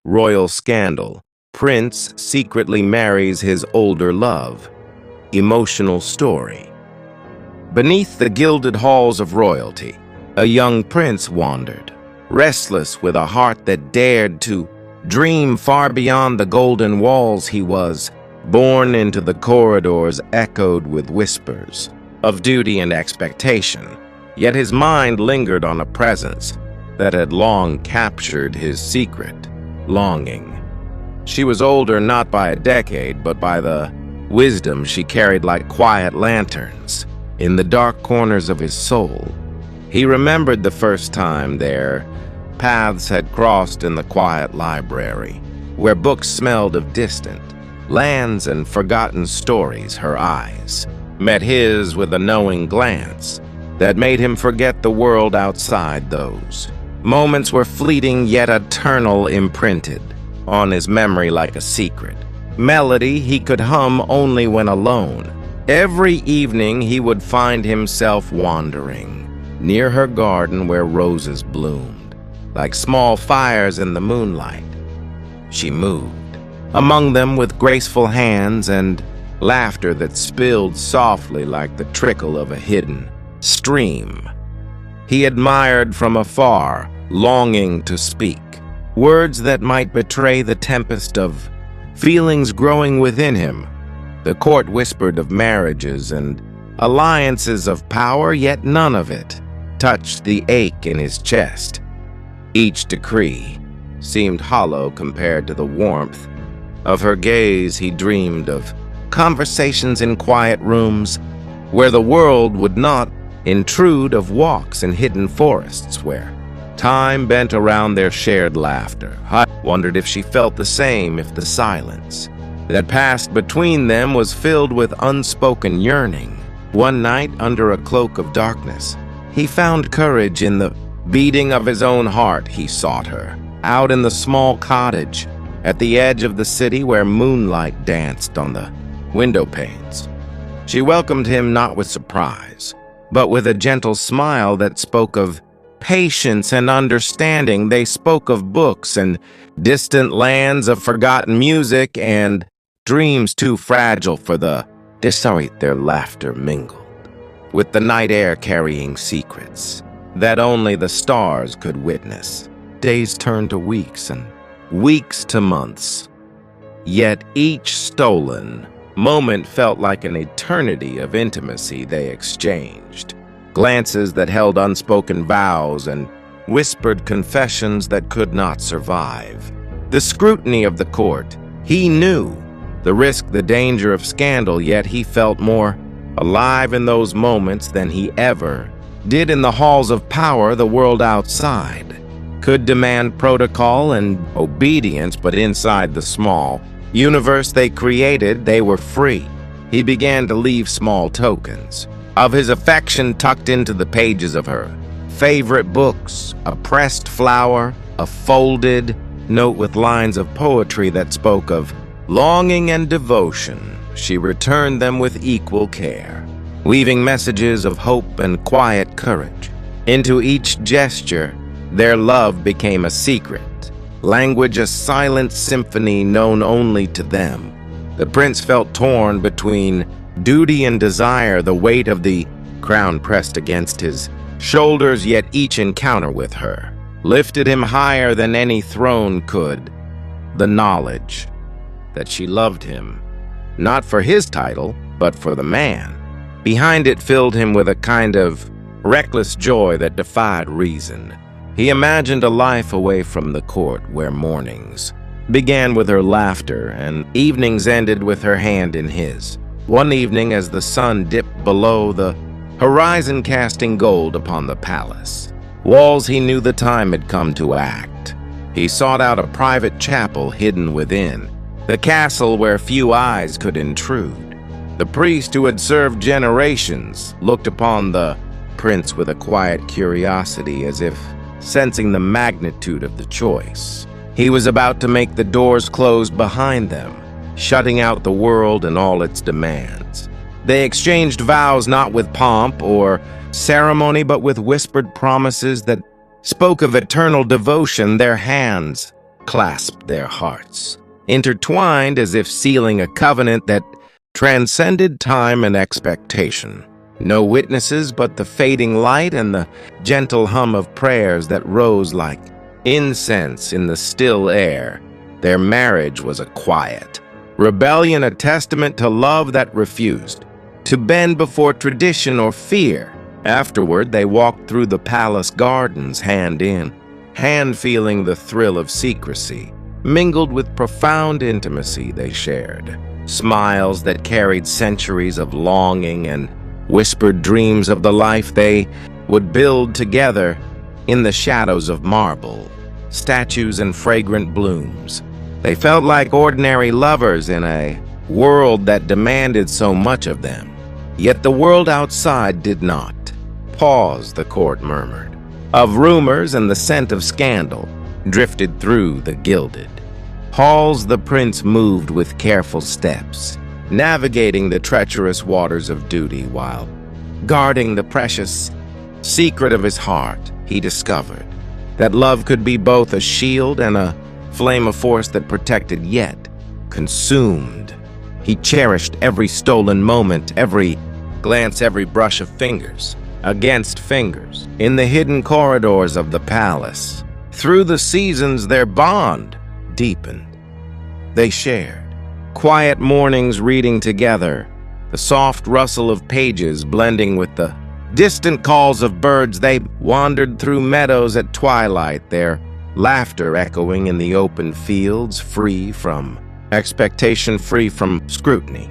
Royal scandal. Prince secretly marries his older love. Emotional story. Beneath the gilded halls of royalty, a young prince wandered, restless with a heart that dared to dream far beyond the golden walls. He was born into the corridors echoed with whispers of duty and expectation, yet his mind lingered on a presence that had long captured his secret longing. She was older not by a decade, but by the wisdom she carried like quiet lanterns in the dark corners of his soul. He remembered the first time their paths had crossed in the quiet library, where books smelled of distant lands and forgotten stories. Her eyes met his with a knowing glance that made him forget the world outside. Those moments were fleeting yet eternal, imprinted on his memory like a secret melody he could hum only when alone. Every evening he would find himself wandering near her garden where roses bloomed like small fires in the moonlight. She moved among them with graceful hands and laughter that spilled softly like the trickle of a hidden stream. He admired from afar, longing to speak words that might betray the tempest of feelings growing within him. The court whispered of marriages and alliances of power, yet none of it touched the ache in his chest. Each decree seemed hollow compared to the warmth of her gaze. He dreamed of conversations in quiet rooms where the world would not intrude, of walks in hidden forests where time bent around their shared laughter. I wondered if she felt the same, if the silence that passed between them was filled with unspoken yearning. One night, under a cloak of darkness, he found courage in the beating of his own heart. He sought her out in the small cottage at the edge of the city where moonlight danced on the window panes. She welcomed him not with surprise, but with a gentle smile that spoke of patience and understanding. They spoke of books and distant lands, of forgotten music and dreams too fragile for the disarray. Their laughter mingled with the night air, carrying secrets that only the stars could witness. Days turned to weeks and weeks to months, yet each stolen moment felt like an eternity of intimacy they exchanged. Glances that held unspoken vows and whispered confessions that could not survive the scrutiny of the court. He knew the risk, the danger of scandal, yet he felt more alive in those moments than he ever did in the halls of power. The world outside could demand protocol and obedience, but inside the small universe they created, they were free. He began to leave small tokens of his affection tucked into the pages of her favorite books, a pressed flower, a folded note with lines of poetry that spoke of longing and devotion. She returned them with equal care, weaving messages of hope and quiet courage into each gesture. Their love became a secret language, a silent symphony known only to them. The prince felt torn between duty and desire, the weight of the crown pressed against his shoulders, yet each encounter with her lifted him higher than any throne could. The knowledge that she loved him, not for his title, but for the man behind it, filled him with a kind of reckless joy that defied reason. He imagined a life away from the court where mornings began with her laughter and evenings ended with her hand in his. One evening, as the sun dipped below the horizon, casting gold upon the palace walls, he knew the time had come to act. He sought out a private chapel hidden within the castle where few eyes could intrude. The priest, who had served generations, looked upon the prince with a quiet curiosity, as if sensing the magnitude of the choice. He was about to make the doors close behind them, shutting out the world and all its demands. They exchanged vows not with pomp or ceremony, but with whispered promises that spoke of eternal devotion. Their hands clasped their hearts, intertwined as if sealing a covenant that transcended time and expectation. No witnesses but the fading light and the gentle hum of prayers that rose like incense in the still air. Their marriage was a quiet rebellion, a testament to love that refused to bend before tradition or fear. Afterward, they walked through the palace gardens, hand in hand, feeling the thrill of secrecy, mingled with profound intimacy they shared. Smiles that carried centuries of longing and whispered dreams of the life they would build together in the shadows of marble, statues, and fragrant blooms. They felt like ordinary lovers in a world that demanded so much of them. Yet the world outside did not pause, the court murmured. Of rumors and the scent of scandal drifted through the gilded halls. The prince moved with careful steps, navigating the treacherous waters of duty while guarding the precious secret of his heart. He discovered that love could be both a shield and a flame, of force that protected yet consumed. He cherished every stolen moment, every glance, every brush of fingers against fingers in the hidden corridors of the palace. Through the seasons, their bond deepened. They shared quiet mornings reading together, the soft rustle of pages blending with the distant calls of birds. They wandered through meadows at twilight, their laughter echoing in the open fields, free from expectation, free from scrutiny.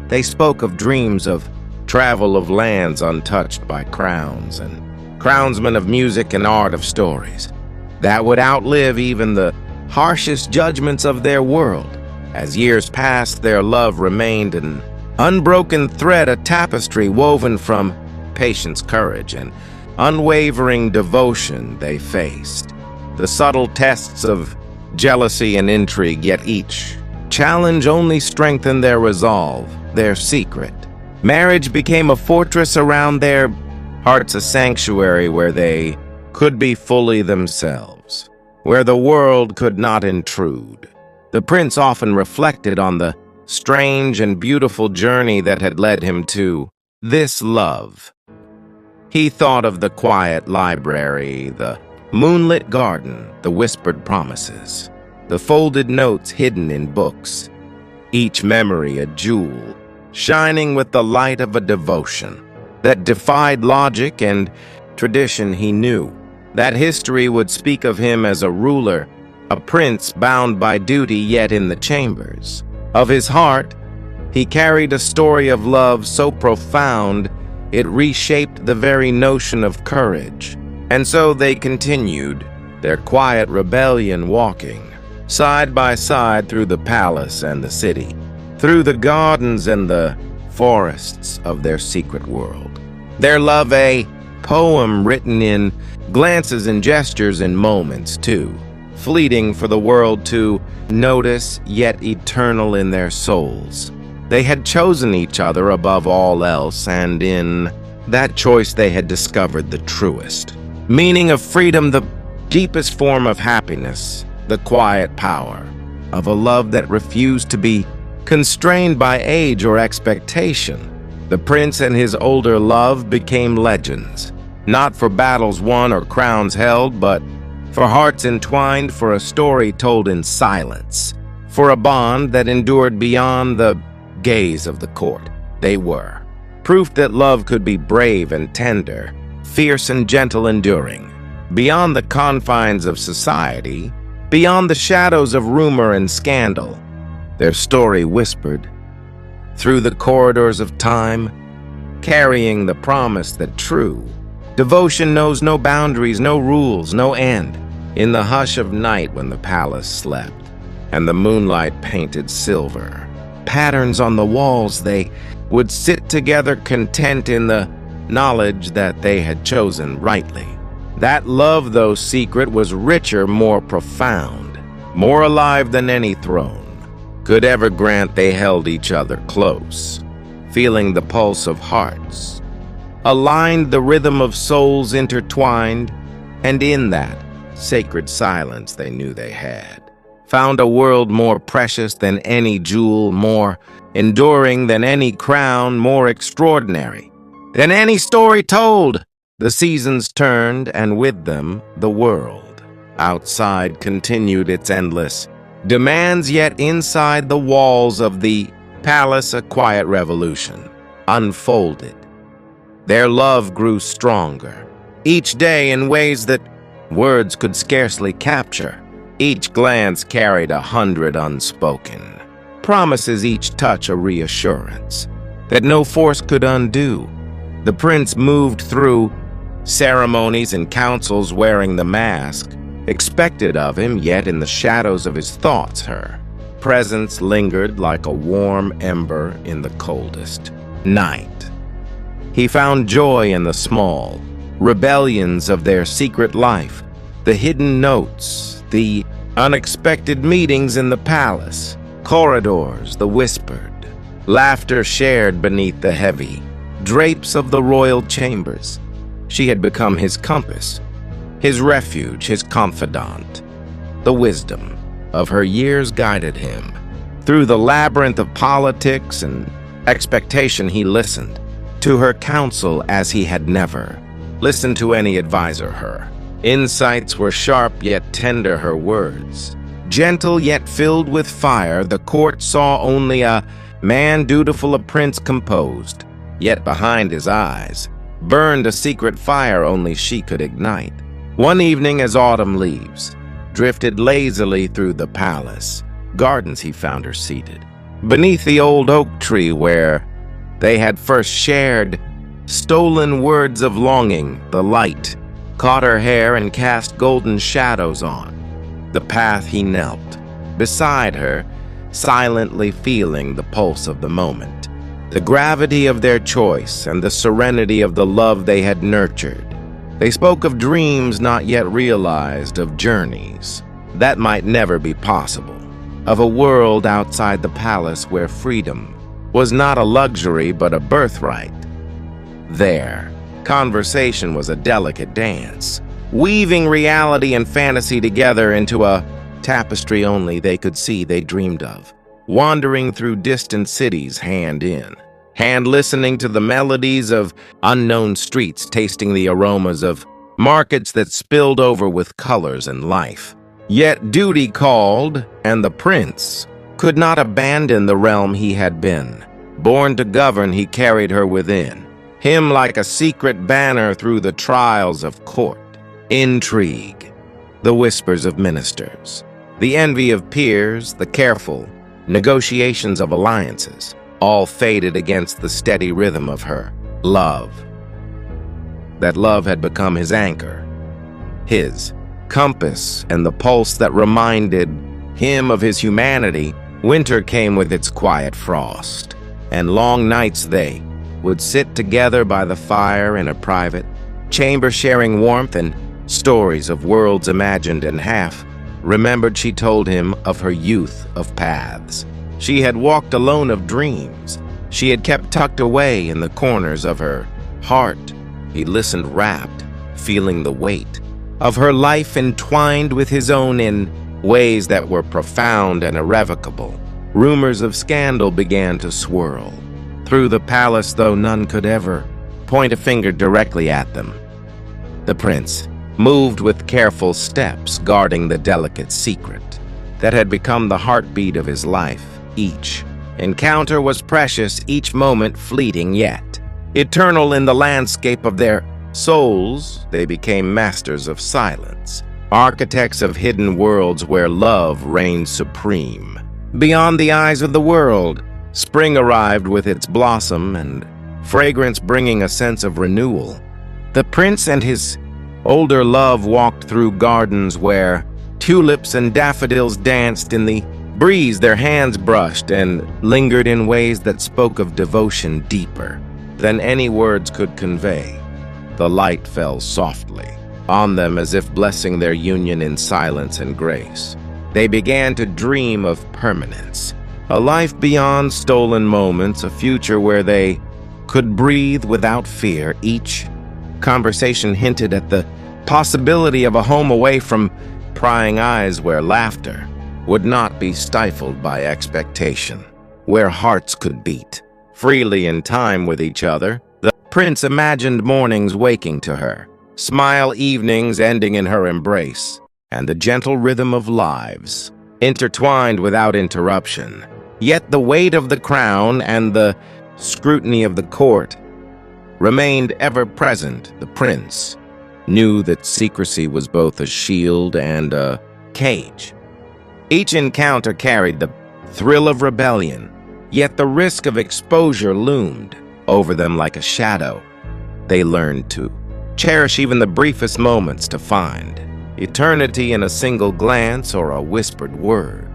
They spoke of dreams of travel, of lands untouched by crowns, and crownsmen of music and art, of stories that would outlive even the harshest judgments of their world. As years passed, their love remained an unbroken thread, a tapestry woven from patience, courage, and unwavering devotion. They faced the subtle tests of jealousy and intrigue, yet each challenge only strengthened their resolve. Their secret marriage became a fortress around their hearts, a sanctuary where they could be fully themselves, where the world could not intrude. The prince often reflected on the strange and beautiful journey that had led him to this love. He thought of the quiet library, the moonlit garden, the whispered promises, the folded notes hidden in books, each memory a jewel, shining with the light of a devotion that defied logic and tradition. He knew that history would speak of him as a ruler, a prince bound by duty, yet in the chambers of his heart, he carried a story of love so profound it reshaped the very notion of courage. And so they continued their quiet rebellion, walking side by side through the palace and the city, through the gardens and the forests of their secret world. Their love a poem written in glances and gestures and moments too, fleeting for the world to notice, yet eternal in their souls. They had chosen each other above all else, and in that choice they had discovered the truest meaning of freedom, the deepest form of happiness, the quiet power of a love that refused to be constrained by age or expectation. The prince and his older love became legends, not for battles won or crowns held, but for hearts entwined, for a story told in silence, for a bond that endured beyond the gaze of the court. They were proof that love could be brave and tender, fierce and gentle, enduring, beyond the confines of society, beyond the shadows of rumor and scandal. Their story whispered through the corridors of time, carrying the promise that true devotion knows no boundaries, no rules, no end. In the hush of night, when the palace slept and the moonlight painted silver patterns on the walls, they would sit together, content in the knowledge that they had chosen rightly. That love, though secret, was richer, more profound, more alive than any throne could ever grant. They held each other close, feeling the pulse of hearts, aligned, the rhythm of souls intertwined, and in that sacred silence they knew they had. Found a world more precious than any jewel, more enduring than any crown, more extraordinary than any story told. The seasons turned, and with them, the world. Outside continued its endless demands, yet inside the walls of the palace a quiet revolution unfolded. Their love grew stronger, each day in ways that words could scarcely capture. Each glance carried 100 unspoken promises, each touch a reassurance that no force could undo. The prince moved through ceremonies and councils wearing the mask expected of him, yet in the shadows of his thoughts her presence lingered like a warm ember in the coldest night. He found joy in the small rebellions of their secret life, the hidden notes, the unexpected meetings in the palace corridors, the whispered laughter shared beneath the heavy drapes of the royal chambers. She had become his compass, his refuge, his confidant. The wisdom of her years guided him. Through the labyrinth of politics and expectation, he listened to her counsel as he had never listened to any advisor. Her insights were sharp yet tender, her words gentle yet filled with fire. The court saw only a man dutiful, a prince composed, yet behind his eyes burned a secret fire only she could ignite. One evening, as autumn leaves drifted lazily through the palace gardens, he found her seated beneath the old oak tree where they had first shared stolen words of longing. The light caught her hair and cast golden shadows on the path. He knelt beside her, silently feeling the pulse of the moment, the gravity of their choice and the serenity of the love they had nurtured. They spoke of dreams not yet realized, of journeys that might never be possible, of a world outside the palace where freedom was not a luxury but a birthright. Their conversation was a delicate dance, weaving reality and fantasy together into a tapestry only they could see. They dreamed of wandering through distant cities, hand in hand, listening to the melodies of unknown streets, tasting the aromas of markets that spilled over with colors and life. Yet duty called, and the prince could not abandon the realm he had been. Born to govern, he carried her within him like a secret banner through the trials of court, intrigue, the whispers of ministers, the envy of peers, the careful negotiations of alliances, all faded against the steady rhythm of her love. That love had become his anchor, his compass, and the pulse that reminded him of his humanity. Winter came with its quiet frost, and long nights they would sit together by the fire in a private chamber, sharing warmth and stories of worlds imagined and half remembered. She told him of her youth, of paths she had walked alone, of dreams she had kept tucked away in the corners of her heart. He listened rapt, feeling the weight of her life entwined with his own in ways that were profound and irrevocable. Rumors of scandal began to swirl through the palace, though none could ever point a finger directly at them. The prince moved with careful steps, guarding the delicate secret that had become the heartbeat of his life. Each encounter was precious, each moment fleeting yet eternal. In the landscape of their souls, they became masters of silence, architects of hidden worlds where love reigned supreme. Beyond the eyes of the world, spring arrived with its blossom and fragrance, bringing a sense of renewal. The prince and his older love walked through gardens where tulips and daffodils danced in the breeze. Their hands brushed and lingered in ways that spoke of devotion deeper than any words could convey. The light fell softly on them as if blessing their union in silence and grace. They began to dream of permanence, a life beyond stolen moments, a future where they could breathe without fear. Each conversation hinted at the possibility of a home away from prying eyes where laughter would not be stifled by expectation, where hearts could beat freely in time with each other. The prince imagined mornings waking to her, smile evenings ending in her embrace, and the gentle rhythm of lives, intertwined without interruption. Yet the weight of the crown and the scrutiny of the court remained ever present. The prince knew that secrecy was both a shield and a cage. Each encounter carried the thrill of rebellion, yet the risk of exposure loomed over them like a shadow. They learned to cherish even the briefest moments, to find eternity in a single glance or a whispered word.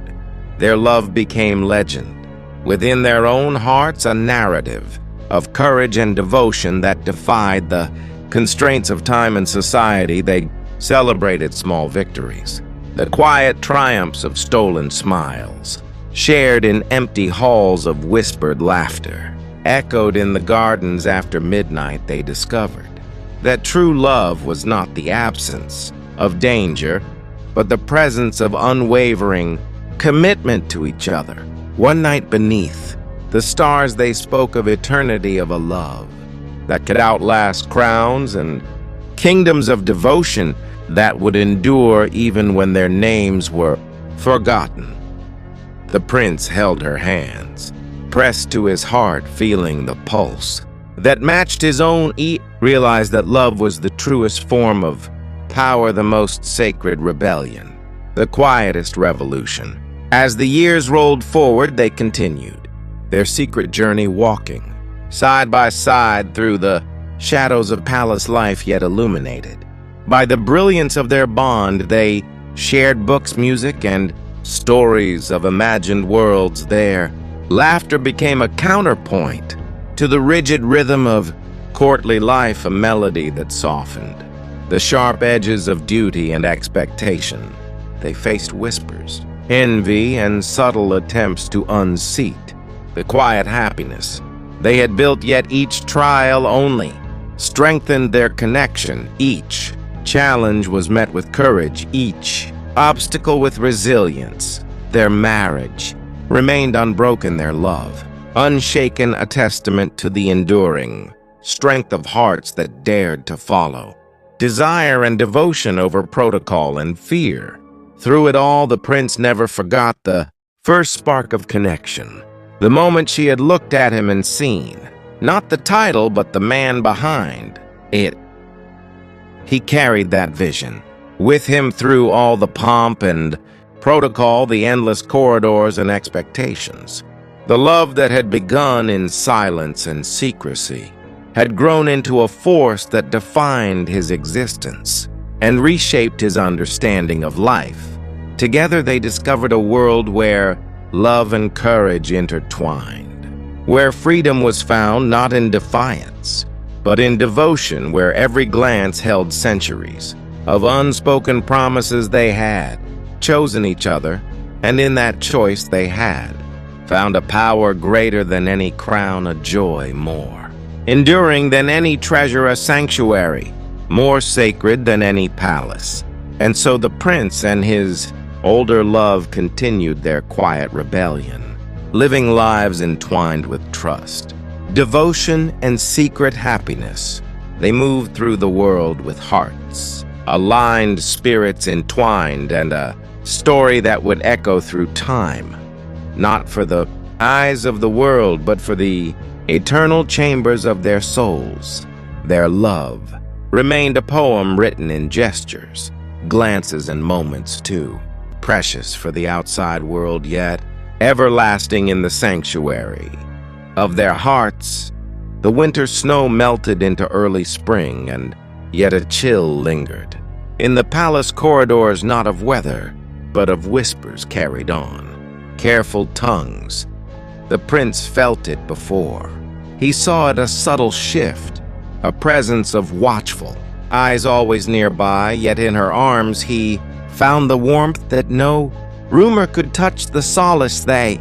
Their love became legend, within their own hearts a narrative of courage and devotion that defied the constraints of time and society. They celebrated small victories, the quiet triumphs of stolen smiles, shared in empty halls of whispered laughter, echoed in the gardens after midnight. They discovered that true love was not the absence of danger, but the presence of unwavering commitment to each other. One night beneath the stars, they spoke of eternity, of a love that could outlast crowns, and kingdoms of devotion that would endure even when their names were forgotten. The prince held her hands, pressed to his heart, feeling the pulse that matched his own. He realized that love was the truest form of power, the most sacred rebellion, the quietest revolution. As the years rolled forward, they continued their secret journey, walking side by side through the shadows of palace life, yet illuminated by the brilliance of their bond. They shared books, music, and stories of imagined worlds. Their laughter became a counterpoint to the rigid rhythm of courtly life, a melody that softened the sharp edges of duty and expectation. They faced whispers, envy, and subtle attempts to unseat the quiet happiness they had built, yet each trial only strengthened their connection. Each challenge was met with courage, each obstacle with resilience. Their marriage remained unbroken, their love unshaken, a testament to the enduring strength of hearts that dared to follow desire and devotion over protocol and fear. Through it all, the prince never forgot the first spark of connection, the moment she had looked at him and seen not the title but the man behind it. He carried that vision with him through all the pomp and protocol, the endless corridors and expectations. The love that had begun in silence and secrecy had grown into a force that defined his existence and reshaped his understanding of life. Together they discovered a world where love and courage intertwined, where freedom was found not in defiance, but in devotion, where every glance held centuries of unspoken promises. They had chosen each other, and in that choice they had found a power greater than any crown, a joy more enduring than any treasure, a sanctuary more sacred than any palace. And so the prince and his older love continued their quiet rebellion, living lives entwined with trust, devotion, and secret happiness. They moved through the world with hearts aligned, spirits entwined, and a story that would echo through time, not for the eyes of the world, but for the eternal chambers of their souls. Their love remained a poem written in gestures, glances, and moments too, precious for the outside world, yet everlasting in the sanctuary of their hearts. The winter snow melted into early spring, and yet a chill lingered in the palace corridors, not of weather, but of whispers carried on, careful tongues. The prince felt it before. He saw it, a subtle shift, a presence of watchful eyes always nearby, yet in her arms he found the warmth that no rumor could touch, the solace they